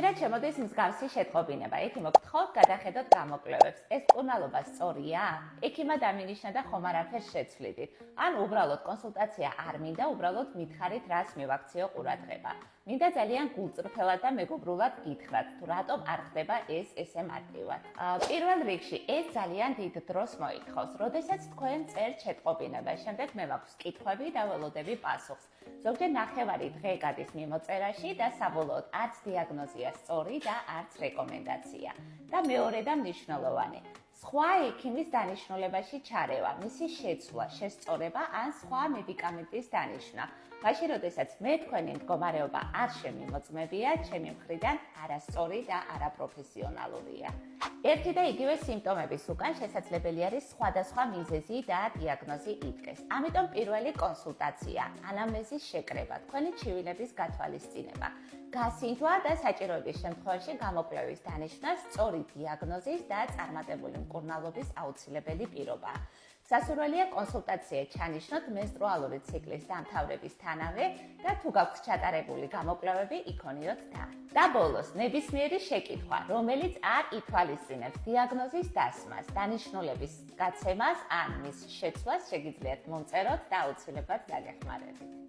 ხშირად შემოდის მსგავსი შეტყობინება. ექიმო გთხოვთ გადახედოთ გამოკვლევებს. ეს მკურნალობა სწორია? ექიმად ამინიშნა და ხომ არაფერს შეცვლიდით. ან უბრალოდ კონსულტაცია არ მინდა, უბრალოდ მითხარით, რას მივაქციო ყურადღება. მინდა ძალიან გულწრფელად და მეგობრულად გითხრათ, თუ რატომ არ ხდება ეს ესე მარტივად. პირველ რიგში ეს ძალიან დიდ დროს მოითხოვს. როდესაც თქვენ წერთ შეტყობინებას, შემდეგ მე მაქვს კითხვები და ველოდები პასუხს. ზოგჯერ ნახევარი დღე გადის მიმოწერაში და საბოლოოდ არც დიაგნოზია სწორი და არც რეკომენდაცია. და მეორე და მნიშვნელოვანი. სხვა ექიმის დანიშნულებაში ჩარევა, მისი შეცვლა, შესწორება ან სხვა მედიკამენტის დანიშვნა. მაშინ, როდესაც მე თქვენი მდგომარეობა არ შემიმოწმებია, ჩემი მხრიდან არასწორი და არაპროფესიონალურია. ერთი და იგივე სიმპტომების უკან შესაძლებელი არის სხვადასხვა მიზეზი და დიაგნოზი იდგეს. ამიტომ პირველი კონსულტაცია, ანამნეზის შეკრება, თქვენი ჩივილების გათვალისწინება, გასინჯვა და საჭიროების შემთხვევაში გამოკვლევის დანიშვნა სწორი დიაგნოზის და წარმატებული მკურნალობის აუცილებელი პირობაა. სასურველია კონსულტაცია ჩანიშნოთ მენსტრუალური ციკლის დამთავრებისთანავე და თუ გაქვთ ჩატარებული გამოკვლევები, იქონიოთ და. და ბოლოს, ნებისმიერი შეკითხვა, რომელიც არ ითვალისწინებს დიაგნოზის დასმას, დანიშნულების გაცემას ან მის შეცვლას, შეგიძლიათ მომწეროთ და აუცილებლად დაგეხმარებით.